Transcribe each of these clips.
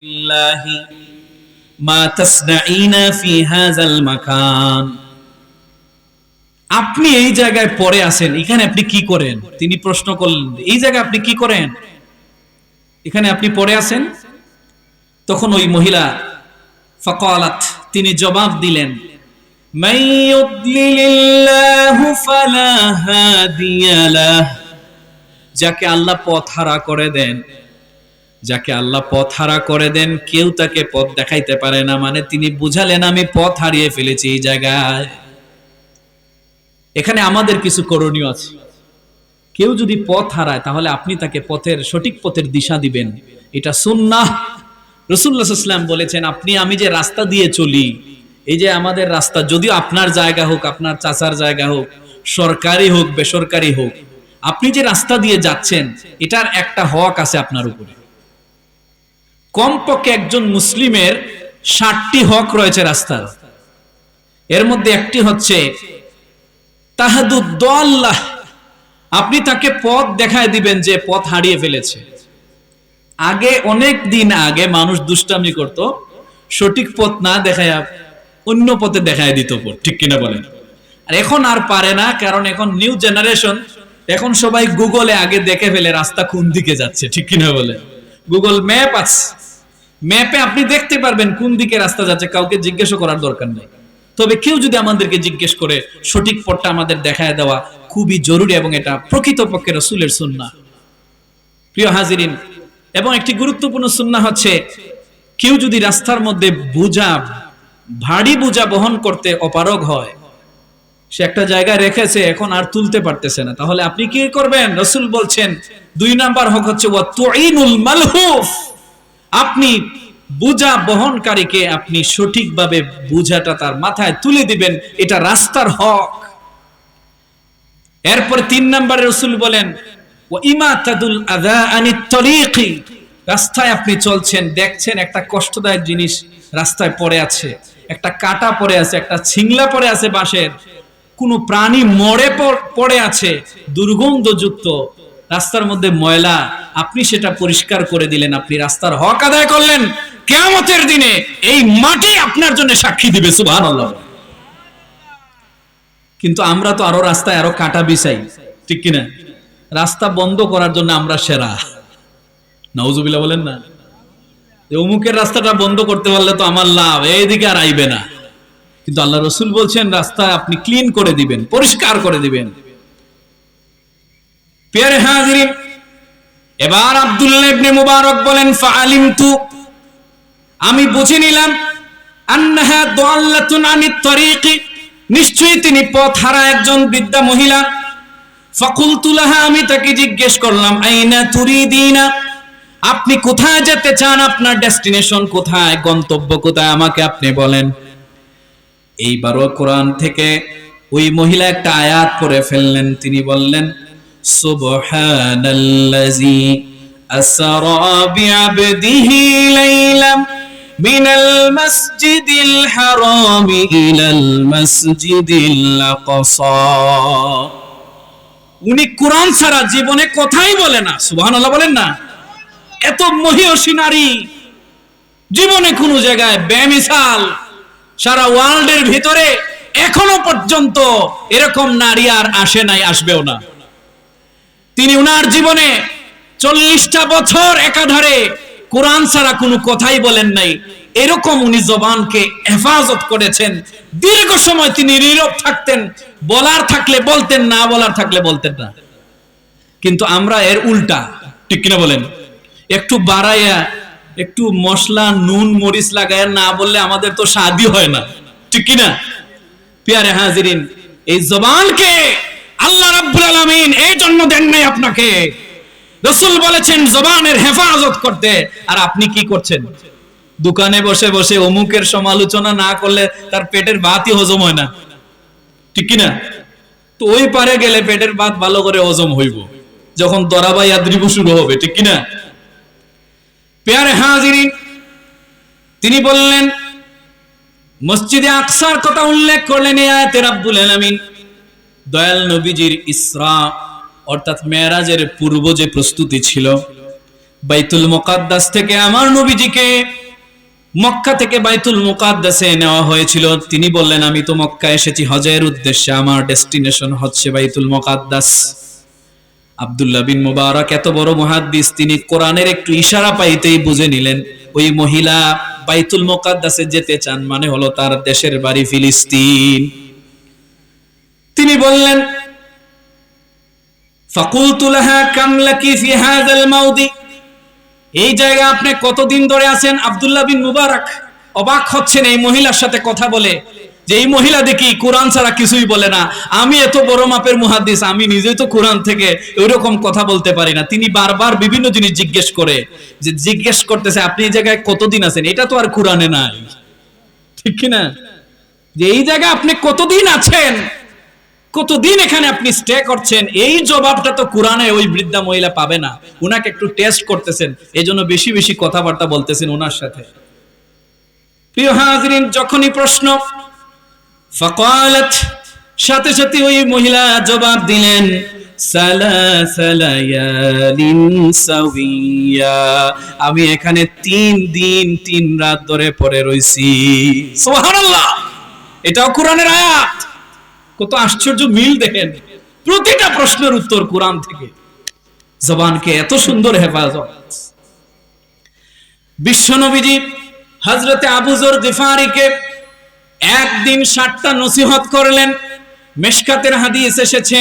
বিল্লাহি মা তাসনাঈনা ফি হাযাল মাকান। আপনি এই জায়গায় পড়ে আছেন, এখানে আপনি কি করেন? তিনি প্রশ্ন করলেন, এই জায়গায় আপনি কি করেন? এখানে আপনি পড়ে আছেন। তখন ওই মহিলা ফাকালাত, তিনি জবাব দিলেন, মান ইউদ্লিলিল্লাহু ফালা হাদিয়া লাহ। যাকে আল্লাহ পথহারা করে দেন, যাকে আল্লাহ পথ হারা করে দেন, কেউ তাকে পথ দেখাইতে পারে না। মানে তিনি বুঝালেন আমি পথ হারিয়ে ফেলেছি এই জায়গায়। এখানে আমাদের কিছু করণীয় আছে। কেউ যদি পথ হারায় তাহলে আপনি তাকে পথের সঠিক পথের দিশা দিবেন, এটা সুন্নাহ। রাসূলুল্লাহ সাল্লাল্লাহু আলাইহি ওয়াসাল্লাম বলেছেন, আপনি আমি যে রাস্তা দিয়ে চলি, এই যে আমাদের রাস্তা, যদিও আপনার জায়গা হোক, আপনার চাচার জায়গা হোক, সরকারি হোক, বেসরকারি হোক, আপনি যে রাস্তা দিয়ে যাচ্ছেন এটার একটা হক আছে আপনার উপরে। কমপক্ষে একজন মুসলিমের 60টি হক রয়েছে রাস্তার। এর মধ্যে একটি হচ্ছে তাহাদুদ্দাল্লাহ, আপনি তাকে পথ দেখায় দিবেন যে পথ হারিয়ে ফেলেছে। আগে, অনেক দিন আগে মানুষ দুষ্টামি করত, সঠিক পথ না দেখায় অন্য পথে দেখায় দিত পথ, ঠিক কিনা বলেন? আর এখন আর পারে না, কারণ এখন নিউ জেনারেশন, এখন সবাই গুগলে আগে দেখে ফেলে রাস্তা কোন দিকে যাচ্ছে, ঠিক কিনা বলেন? গুগল ম্যাপ আছে, ম্যাপে আপনি দেখতে পারবেন কোন দিকে রাস্তা যাচ্ছে, কাউকে জিজ্ঞেস করার দরকার নেই। তবে কেউ যদি আমাদেরকে জিজ্ঞেস করে, সঠিক পথটা আমাদের দেখায় দেওয়া খুবই জরুরি, এবং এটা প্রকৃতপক্ষে রাসূলের সুন্নাহ। প্রিয় হাজিরিন, এবং একটি গুরুত্বপূর্ণ সুন্নাহ হচ্ছে, কেউ যদি রাস্তার মধ্যে ভারী বোঝা বহন করতে অপারগ হয়, সে একটা জায়গায় রেখেছে, এখন আর তুলতে পারতেছে না, তাহলে আপনি কি করবেন? রাসূল বলছেন 2 নাম্বার হক হচ্ছে ওয়া তুঈনুল মালহুফ, আপনি বোঝা বহনকারীকে আপনি সঠিকভাবে বোঝাটা তার মাথায় তুলে দিবেন, এটা রাস্তার হক। এরপর 3 নম্বরে রাসূল বলেন ওয়া ইমাতাদুল আযা আনিত তরিকি, রাস্তায় আপনি চলছেন, দেখছেন একটা কষ্টদায়ক জিনিস রাস্তায় পড়ে আছে, একটা কাটা পড়ে আছে, একটা ছিংলা পড়ে আছে বাঁশের, কোন প্রাণী মরে পড়ে আছে, দুর্গন্ধযুক্ত রাস্তার মধ্যে ময়লা, আপনি সেটা পরিষ্কার করে দিলেন, আপনি রাস্তার হক আদায় করলেন। কিয়ামতের দিনে এই মাটি আপনার জন্য সাক্ষী দিবে, সুবহানাল্লাহ। কিন্তু আমরা তো আরো রাস্তায় আরো কাটা বিছাই, ঠিক কিনা? রাস্তা বন্ধ করার জন্য আমরা সেরা, নাউজুবিল্লাহ বলেন না, যে অমুকের রাস্তাটা বন্ধ করতে পারলে তো আমার লাভ, এইদিকে আর আইবে না। কিন্তু আল্লাহ রাসূল বলছেন রাস্তা আপনি ক্লিন করে দিবেন, পরিষ্কার করে দিবেন। প্রিয় হাজিরিন, এবার আব্দুল্লাহ ইবনে মুবারক বলেন ফাআলিমতু, আমি বুঝে নিলাম, আন্নাহা দাল্লাতুন আনিত তরিকি, নিশ্চয়ই তিনি পথ হারা একজন বৃদ্ধা মহিলা। ফাকুলতু লাহা, আমি তাকে জিজ্ঞেস করলাম, আইনা তুরিদিনা, আপনি কোথায় যেতে চান? আপনার ডেস্টিনেশন কোথায়, গন্তব্য কোথায়, আমাকে আপনি বলেন। এইবারও কোরআন থেকে ওই মহিলা একটা আয়াত পড়ে ফেললেন। তিনি বললেন সুবহানাল্লাযী আসরা বিআবদিহি লাইলাম মিনাল মাসজিদিল হারামি ইলাল মাসজিদিল আকসা। উনি কোরআন ছাড়া জীবনে কথাই বলে না, সুবহানাল্লাহ বলেন না। এত মহিয়সী নারী জীবনে কোন জায়গায় বেমিসাল, সারা ওয়ার্ল্ডের ভিতরে এখনো পর্যন্ত এরকম নারী আর আসে নাই, আসবেও না। তিনি উনার জীবনে 40টা বছর একাধারে কোরআন ছাড়া কোনো কথাই বলেন নাই। এরকম উনি জবানকে হেফাজত করেছেন। দীর্ঘ সময় তিনি নীরব থাকতেন, বলার থাকলে বলতেন, না বলার থাকলে বলতেন না। কিন্তু আমরা এর উল্টা, ঠিক কিনা বলেন? একটু বাড়াইয়া, একটু মশলা নুন মরিচ লাগায় না বললে আমাদের তো স্বাদই হয় না, ঠিক কিনা? প্রিয় হাজিরিন, এই জবানকে আল্লাহ রাব্বুল আলামিন এই জন্য দেন নাই আপনাকে। রাসূল বলেছেন জবানের হেফাজত করতে, আর আপনি কি করছেন? দোকানে বসে বসে অমুকের সমালোচনা না করলে তার পেটের ভাতই হজম হয় না, ঠিক কিনা? তো ওই পারে গেলে পেটের ভাত ভালো করে হজম হইব যখন দরাবাই আদ্রিবু শুরু হবে, ঠিক কিনা? প্রিয় হাজিরিন, তিনি বললেন, মসজিদে আকসার কথা উল্লেখ করলেন এই আয়াতে রাব্বুল আলামিন। দয়াল নবীজির ইসরা অর্থাৎ মেরাজের পূর্ব যে প্রস্তুতি ছিল, বাইতুল মুকাদ্দাস থেকে আমার নবীজিকে মক্কা থেকে বাইতুল মুকাদ্দাসে নেওয়া হয়েছিল। তিনি বললেন, আমি তো মক্কা এসেছি হজের উদ্দেশ্যে, আমার ডেস্টিনেশন হচ্ছে বাইতুল মুকাদ্দাস। আব্দুল্লাহ বিন মুবারক এত বড় মুহাদ্দিস, তিনি কোরআনের একটু ইশারা পাইতেই বুঝে নিলেন ওই মহিলা বাইতুল মুকাদ্দাসে যেতে চান, মানে হলো তার দেশের বাড়ি ফিলিস্তিন। তিনি বললেন, ফাকুলতু লাহা কাম লাকি ফি হাযাল মাউদি, এই জায়গায় আপনি কতদিন ধরে আছেন? আব্দুল্লাহ বিন মুবারক অবাক হচ্ছেন এই মহিলার সাথে কথা বলে, যে এই মহিলা দেখি কোরআন ছাড়া কিছুই বলে না। আমি এত বড় মাপের মুহাদ্দিস, আমি নিজেই তো কোরআন থেকে ওইরকম কথা বলতে পারি না। তিনি বারবার বিভিন্ন জিনিস জিজ্ঞেস করতেছে, আপনি এই জায়গায় কতদিন আছেন? এটা তো আর কোরআনে নাই, ঠিক কিনা? যে এই জায়গায় আপনি কতদিন আছেন, কতদিন এখানে আপনি স্টে করছেন, এই জবাবটা তো কোরআনে ওই বৃদ্ধা মহিলা পাবে না। উনাকে একটু টেস্ট করতেছেন, এজন্য বেশি বেশি কথাবার্তা বলতেছেন ওনার সাথে। প্রিয় হাজিরিন, যখনই প্রশ্ন, ফাকালাত, সাথে সাথে ওই মহিলা জবাব দিলেন, সালাসা লায়ালিন সাওয়িয়া, আমি এখানে 3 দিন 3 রাত ধরে পড়ে রইছি। সুবহানাল্লাহ, এটাও কোরআনের আয়াত। কত আশ্চর্য মিল দেখেন, প্রতিটা প্রশ্নের উত্তর কোরআন থেকে। জবানকে এত সুন্দর হেফাজত। বিশ্বনবীজি হযরতে আবু যর গিফারীকে একদিন 60টা নসিহত করলেন। মিশকাতের হাদিস এসেছে,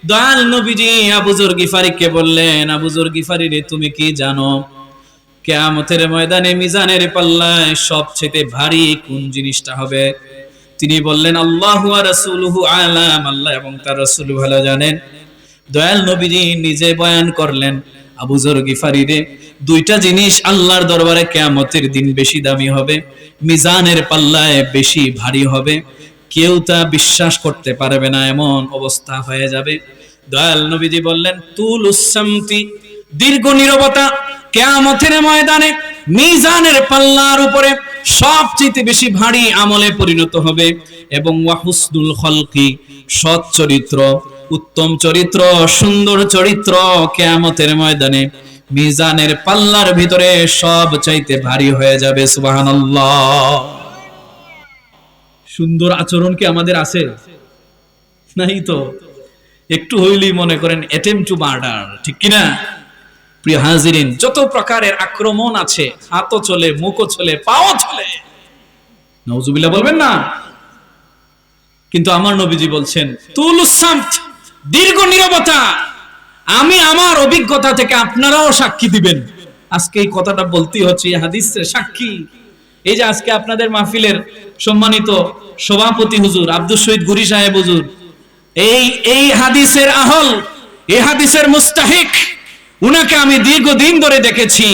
দয়াল নবীজি আবু যর গিফারীকে বললেন, আবু যর গিফারী রে, তুমি কি জানো কিয়ামতের ময়দানে মিজানের পাল্লায় সবচেয়ে ভারী কোন জিনিসটা হবে? তিনি বললেন, আল্লাহু ওয়া রাসূলুহু আলাম, আল্লাহ এবং তার রাসূল ভালো জানেন। দয়াল নবীজি নিজে বয়ান করলেন, আবু যর গিফারী রে, 2টা জিনিস আল্লাহর দরবারে কিয়ামতের দিন বেশি দামি হবে, মিজানের পাল্লায় বেশি ভারী হবে, কেউ তা বিশ্বাস করতে পারবে না, এমন অবস্থা হয়ে যাবে। দয়াল নবীজি বললেন, তুলুস সামতি, দীর্ঘ নীরবতা কিয়ামতের ময়দানে মিজানের পাল্লার উপরে সবচেয়ে বেশি ভারী আমলে পরিণত হবে। এবং ওয়াহুসনুল খলকি, সৎ চরিত্র, উত্তম চরিত্র, সুন্দর চরিত্র কিয়ামতের ময়দানে মিজানের পাল্লার ভিতরে সব চাইতে ভারী হয়ে যাবে। সুবহানাল্লাহ। সুন্দর আচরণ কি আমাদের আছে? নাই তো। একটু হইলেই মনে করেন অ্যাটেম্পট টু মার্ডার, ঠিক কিনা? প্রিয় হাজিরিন, যত প্রকারের আক্রমণ আছে, হাতও চলে, মুখও চলে, পাও চলে, নাউজুবিল্লাহ বলবেন না? কিন্তু আমার নবীজি বলছেন, তুলুস সামত, দীর্ঘ নীরবতা। আমি আমার অভিজ্ঞতা থেকে, আপনারাও সাক্ষী দিবেন। আজকে এই কথাটা বলতেই হচ্ছে, এই হাদিসের সাক্ষী। এই যে আজকে আপনাদের মাহফিলের সম্মানিত সভাপতি হুজুর আব্দুল শহীদ গুরি সাহেব হুজুর, এই হাদিসের আহল, এই হাদিসের মুস্তাহিক, উনাকে আমি দীর্ঘদিন ধরে দেখেছি,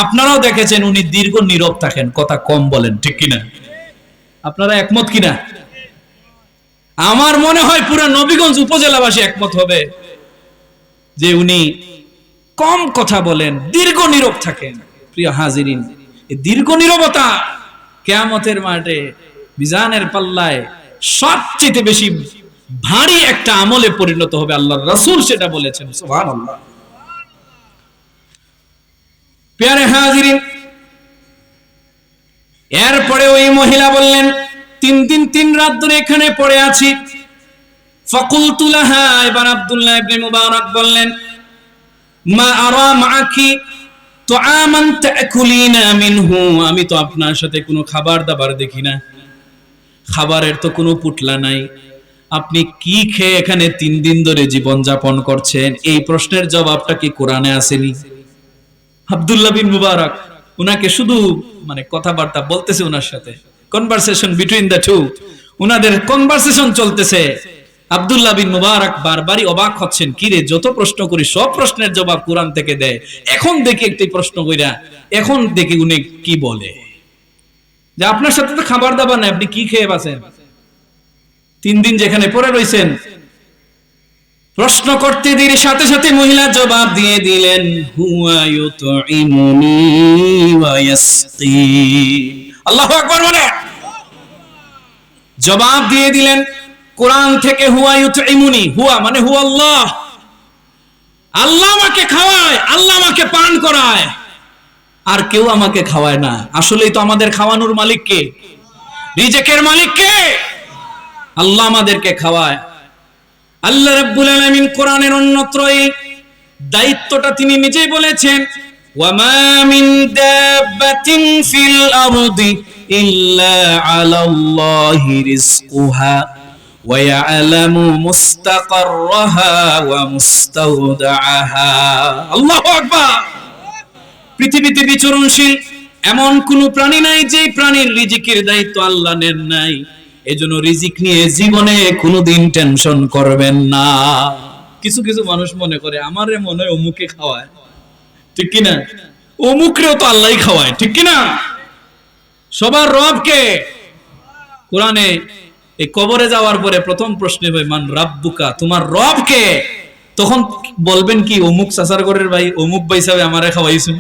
আপনারাও দেখেছেন। উনি দীর্ঘ নীরব থাকেন, কথা কম বলেন, ঠিক কিনা? আপনারা একমত কিনা? আমার মনে হয় পুরো নবীগঞ্জ উপজেলাবাসী একমত হবে যে উনি কম কথা বলেন, দীর্ঘ নীরব থাকেন। প্রিয় হাজিরিন, এই দীর্ঘ নীরবতা কিয়ামতের মাঠে মিজানের পাল্লায় সবচেয়ে বেশি ভারী একটা আমলে পরিণত হবে। আল্লাহর রাসূল সেটা বলেছেন। সুবহানাল্লাহ। প্রিয় হাজিরিন, এরপরে ওই মহিলা বললেন, 3 দিন 3 রাত ধরে এখানে পড়ে আছি। ফাকুলতু লাহা, এবার আব্দুল্লাহ ইবনে মুবারক বললেন, মা আরা মাআকি তুআমান তাকুলিনা মিনহু, আমি তো আপনার সাথে কোনো খাবার দাবার দেখি না, খাবারের তো কোনো পুটলা নাই, আপনি কি খেয়ে এখানে 3 দিন ধরে জীবন যাপন করছেন? এই প্রশ্নের জবাবটা কি কোরআনে আসেনি? আব্দুল্লাহ বিন মুবারক উনাকে শুধু কথাবার্তা বলতেছে, উনার সাথে কনভারসেশন বিটুইন দ্য টু, উনাদের কনভারসেশন চলতেছে। আব্দুল্লাহ বিন মুবারক বারবারই অবাক হচ্ছেন, কি রে, যত প্রশ্ন করি সব প্রশ্নের জবাব কোরআন থেকে দেয়, এখন দেখি একটি প্রশ্ন কইরা, এখন দেখি উনি কি বলে, যে আপনার সাথে তো খাবার দাবার নাই, আপনি কি খেয়ে বাঁচেন? 3 দিন যেখানে পড়ে রইছেন। প্রশ্ন করতে দেরি সাথে সাথে মহিলা জবাব দিয়ে দিলেন, হুয়া ইউতঈমুনি ওয়া ইয়াসকিন। আল্লাহু আকবার বলেন। জবাব দিয়ে দিলেন কোরআন থেকে, হুয়া ইউতঈমুনি, হুয়া মানে হুয়া আল্লাহ, আল্লাহ আমাকে খাওয়ায়, আল্লাহ আমাকে পান করায়, আর কেউ আমাকে খাওয়ায় না। আসলেই তো আমাদের খাওয়ানোর মালিক কে? রিজেকের মালিক কে? আল্লাহ আমাদেরকে খাওয়ায়। আল্লাহ রাব্বুল আলামিন কোরআনের অন্যত্র এই দায়িত্বটা তিনি নিজেই বলেছেন, ওয়ামা মিন দাব্বাতিন ফিল আরদি ইল্লা আলাল্লাহি রিজকুহা ওয়া ইয়ালামু মুস্তাকাররাহা ওয়া মুস্তাওদাআহা। আল্লাহু আকবার। পৃথিবীতে বিচরণশীল এমন কোন প্রাণী নাই যে প্রাণীর রিজিকের দায়িত্ব আল্লাহ নেন নাই। এজন্য রিজিক নিয়ে জীবনে কোনোদিন টেনশন করবেন না। কিছু কিছু মানুষ মনে করে আমারে মনে হয় অমুকে খাওয়ায়, ঠিক কিনা? অমুকরেও তো আল্লাহই খাওয়ায়, ঠিক কিনা? সবার রব কে? কোরআনে এই কবরে যাওয়ার পরে প্রথম প্রশ্ন হয় মান রাব্বুকা, তোমার রব কে? তখন বলবেন কি অমুক চাচার ঘরের ভাই, অমুক ভাই সাহেব আমারে খাওয়াইছেন,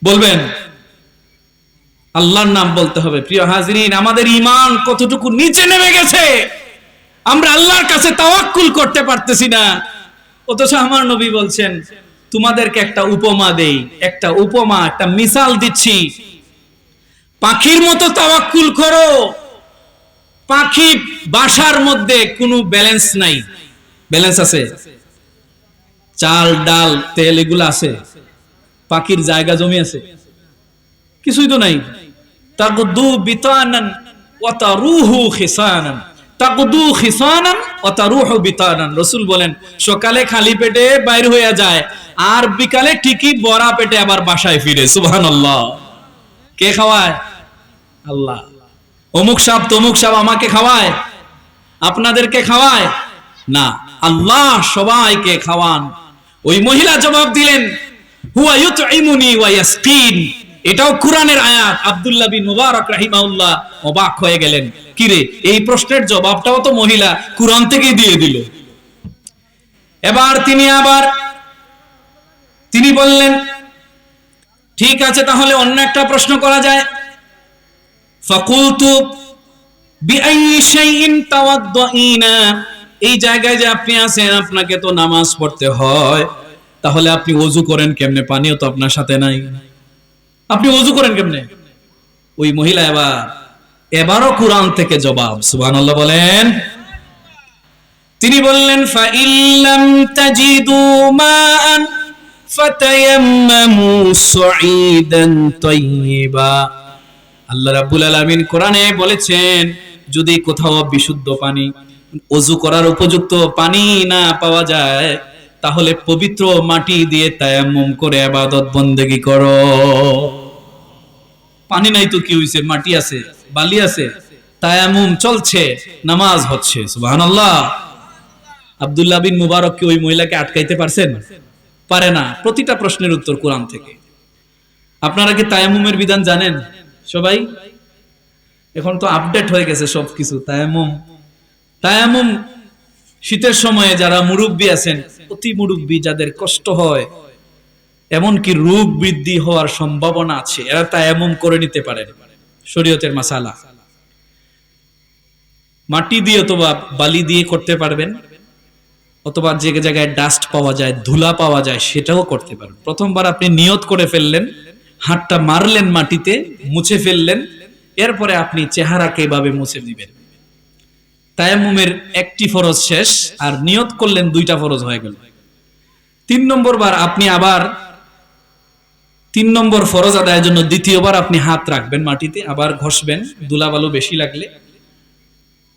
বলবেন? আল্লাহর নাম বলতে হবে। প্রিয় হাজিরিন, আমাদের ঈমান কতটুকু নিচে নেমে গেছে, আমরা আল্লাহর কাছে তাওয়াক্কুল করতে পারতেছি না। অথচ আমার নবী বলছেন তোমাদেরকে একটা উপমা দেই, একটা উপমা, একটা মিসাল দিচ্ছি। পাখির মতো তাওয়াক্কুল করো। পাখি বাসার মধ্যে কোনো ব্যালেন্স নাই। ব্যালেন্স আছে? চাল ডাল তেল এগুলো আছে? পাখির জায়গা জমি আছে? কিছুই তো নাই। তাকদু বিতানান ওয়া তারুহু খিসানান, তাকদু খিসানান ওয়া তারুহু বিতানান। রাসূল বলেন সকালে খালি পেটে বাইর হয়ে যায়, আর বিকালে ঠিকই ভরা পেটে আবার বাসায় ফিরে। সুবহানাল্লাহ। কে খাওয়ায়? আল্লাহ। অমুক সাহেব তমুক সাহেব আমাকে খাওয়ায়, আপনাদেরকে খাওয়ায় না, আল্লাহ সবাইকে খাওয়ান। ওই মহিলা জবাব দিলেন হুয়া ইউতঈমুনি ওয়া ইয়াসকিন। এটাও কোরআনের আয়াত। আব্দুল্লাহ বিন মুবারক রাহিমাহুল্লাহ অবাক হয়ে গেলেন, কি রে, এই প্রশ্নের জবাবটাও তো মহিলা কোরআন থেকে দিয়ে দিল। এবার তিনি বললেন ঠিক আছে, তাহলে অন্য একটা প্রশ্ন করা যায়। ফাকুলতু বিআইয়ি শাইইন তাওয়াদ্দাইনা। এই জায়গায় যে আপনি আছেন, আপনাকে তো নামাজ পড়তে হয়, তাহলে আপনি ওযু করেন কেমনে? পানিও তো আপনার সাথে নাই, আপনি ওযু করেন কেমনে? ওই মহিলা এবারও কোরআন থেকে জবাব। সুবহানাল্লাহ বলেন। তিনি বললেন ফাইল্লাম তাজিদু মাআন ফাতায়াম্মামু সুঈদান তাইয়্যিবা। আল্লাহ রাব্বুল আলামিন কোরআনে বলেছেন যদি কোথাও বিশুদ্ধ পানি, ওযু করার উপযুক্ত পানি না পাওয়া যায়, তাহলে পবিত্র মাটি দিয়ে তায়াম্মুম করে ইবাদত বন্দেগী করো। পানি নাই তো কি হইছে? মাটি আছে, বালি আছে, তায়াম্মুম চলছে, নামাজ হচ্ছে। সুবহানাল্লাহ। আব্দুল্লাহ বিন মুবারক কি ওই মহিলাকে আটকাইতে পারছেন? পারে না। প্রতিটা প্রশ্নের উত্তর কোরআন থেকে। আপনারা কি তায়াম্মুমের বিধান জানেন সবাই? এখন তো আপডেট হয়ে গেছে সবকিছু। তায়াম্মুম শীতের সময়ে যারা মুরব্বী আছেন, অতি মুরব্বী যাদের কষ্ট হয়, এমনকি রোগ বৃদ্ধি হওয়ার সম্ভাবনা আছে, এরা তায়াম্মুম করে নিতে পারে। শরীয়তের মাসালা। মাটি দিয়ে অথবা বালি দিয়ে করতে পারবেন, অথবা যে জায়গায় ডাস্ট পাওয়া যায়, ধুলা পাওয়া যায়, সেটাও করতে পারবেন। প্রথমবার আপনি নিয়ত করে ফেললেন, হাতটা মারলেন মাটিতে, মুছে ফেললেন, এরপরে আপনি চেহারাকে এভাবে মুছে দিবেন। তায়াম্মুমের একটি ফরজ শেষ, আর নিয়ত করলেন দুইটা ফরজ হয়ে গেল। 3 নম্বর বার আপনি আবার 3 নম্বর ফরজ আদায়ের জন্য দ্বিতীয়বার আপনি হাত রাখবেন মাটিতে, আবার ঘষবেন ধুলাবালু বেশি লাগলে।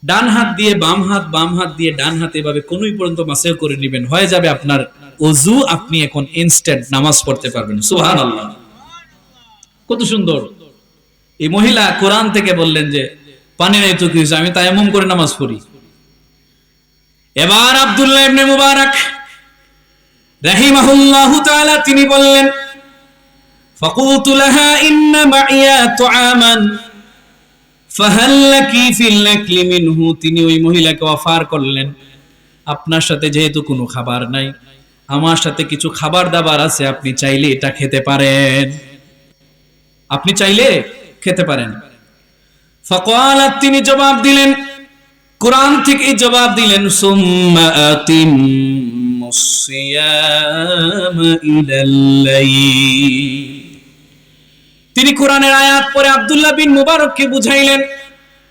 ডান হাত দিয়ে বাম হাত, বাম হাত দিয়ে ডান হাত, এভাবে কোনই পর্যন্ত মাসে করে নেবেন, হয়ে যাবে আপনার ওযু। আপনি এখন ইনস্ট্যান্ট নামাজ পড়তে পারবেন। সুবহানাল্লাহ। কত সুন্দর। এই মহিলা কোরআন থেকে বললেন যে পানি নাই তো কি হইছে, আমি তায়াম্মুম করে নামাজ পড়ি। এবার আব্দুল্লাহ ইবনে মুবারক রাহিমাহুল্লাহু তাআলা তিনি বললেন ফাকুলতু লাহা ইন্না মাইয়া তুআমান ফাহাল লাকি ফিল আকলি মিনহু। তিনি ওই মহিলাকে অফার করলেন আপনার সাথে যেহেতু কোনো খাবার নাই, আমার সাথে কিছু খাবার দাবার আছে, আপনি চাইলে এটা খেতে পারেন, আপনি চাইলে খেতে পারেন। ফাকালাত, তিনি জবাব দিলেন, কোরআন থেকে জবাব দিলেন সুম্মা আতিম্মু الصيام إلى الليل। তিনি কোরআনের আয়াত পরে আব্দুল্লাহ বিন মুবারককে বুঝাইলেন।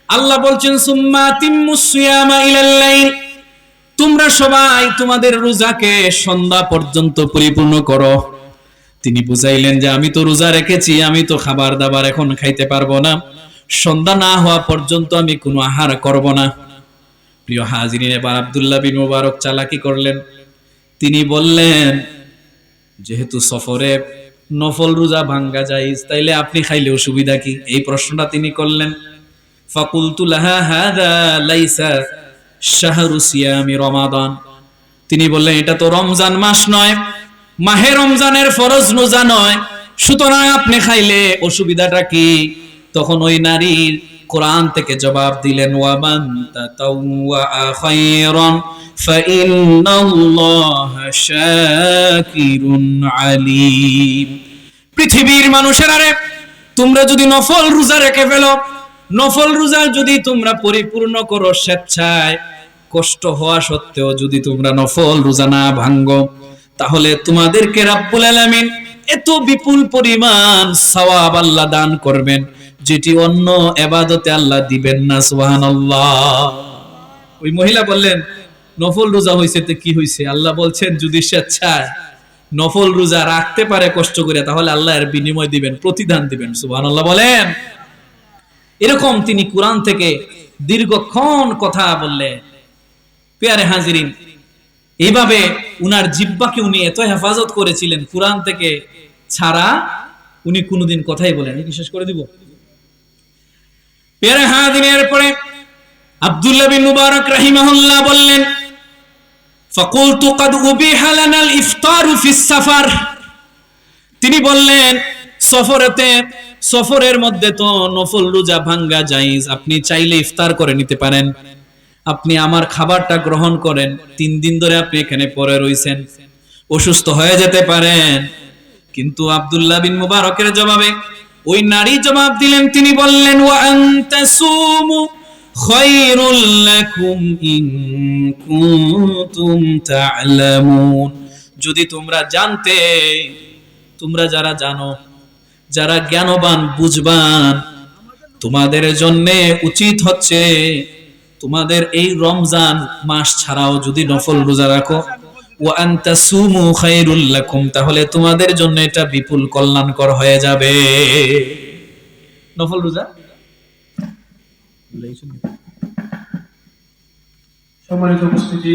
আল্লাহ বলছেন সুম্মা আতিম্মুস সিয়ামা ইলাল লাইল, তোমরা সবাই তোমাদের রোজাকে সন্ধ্যা পর্যন্ত পরিপূর্ণ করো। তিনি বুঝাইলেন যে আমি তো রোজা রেখেছি, আমি তো খাবার দাবার এখন খাইতে পারবো না, সন্ধ্যা না হওয়া পর্যন্ত আমি কোনো আহার করব না। প্রিয় হাজিরিন, এবার আব্দুল্লাহ বিন মুবারক চালাকি করলেন। তিনি বললেন যেহেতু সফরে নফল রোজা ভাঙ্গা জায়েজ, তাইলে আপনি খাইলে অসুবিধা কি? এই প্রশ্নটা তিনি করলেন। ফাকুলতু লাহা হাযা লাইসা শাহরু সিয়ামি রমাদান। তিনি বললেন এটা তো রমজান মাস নয়, মাহে রমজানের ফরজ রোজা নয়, সুতরাং আপনি খাইলে অসুবিধাটা কি? তখন ওই নারীর কোরআন থেকে জবাব দিলেন ওয়ামান তাতাওয়া খায়রান ফাইন্নাল্লাহা শাকিরুন আলীম। পৃথিবীর মানুষেরা রে, তোমরা যদি নফল রোজা রেখে ফেলো, নফল রোজা যদি তোমরা পরিপূর্ণ করো স্বেচ্ছায়, কষ্ট হওয়া সত্ত্বেও যদি তোমরা নফল রোজা না ভাঙ্গো, তাহলে তোমাদেরকে রাব্বুল আলামিন এত বিপুল পরিমাণ সওয়াব আল্লাহ দান করবেন, যেটি অন্য ইবাদতে আল্লাহ দিবেন না। সুবহানাল্লাহ। ওই মহিলা বললেন নফল রোজা হইছে তো কি হইছে? আল্লাহ বলছেন যদি স্বেচ্ছায় নফল রোজা রাখতে পারে কষ্ট করে, তাহলে আল্লাহ এর বিনিময় দিবেন, প্রতিদান দিবেন। সুবহানাল্লাহ বলেন। এরকম তিনি কোরআন থেকে দীর্ঘক্ষণ কথা বললেন। প্রিয় হাজিরিন, এইভাবে উনার জিহ্বাকে উনি এত হেফাজত করেছিলেন, কোরআন থেকে ছাড়া উনি কোনোদিন কথাই বলেন। আমি বিশেষ করে দিব। প্রিয় হাজিরিনের পরে আব্দুল্লাহ বিন মুবারক রাহিমাহুল্লাহ বললেন ফাকুলতু ক্বাদ উবিহা লানাল ইফতারু ফিস সাফার। তিনি বললেন সফরের মধ্যে তো নফল রোজা ভাঙ্গা জায়েজ, আপনি চাইলে ইফতার করে নিতে পারেন, আপনি আমার খাবারটা গ্রহণ করেন। 3 দিন ধরে আপনি এখানে পড়ে রইছেন, অসুস্থ হয়ে যেতে পারেন। কিন্তু আব্দুল্লাহ বিন মুবারকের জবাবে ওই নারী জবাব দিলেন, তিনি বললেন ওয়া আনতাসুমু খায়রুল লাকুম ইন কুনতুম তা'লামুন। যদি তোমরা জানতে, তোমরা যারা জানো, যারা জ্ঞানবান বুঝবান, তোমাদের জন্য উচিত হচ্ছে তোমাদের এই রমজান মাস ছাড়াও যদি নফল রোজা রাখো, ওয়া আনতাসুমু খায়রুল লাকুম, তাহলে তোমাদের জন্য এটা বিপুল কল্যাণকর হয়ে যাবে। নফল রোজা। সম্মানিত উপস্থিতি,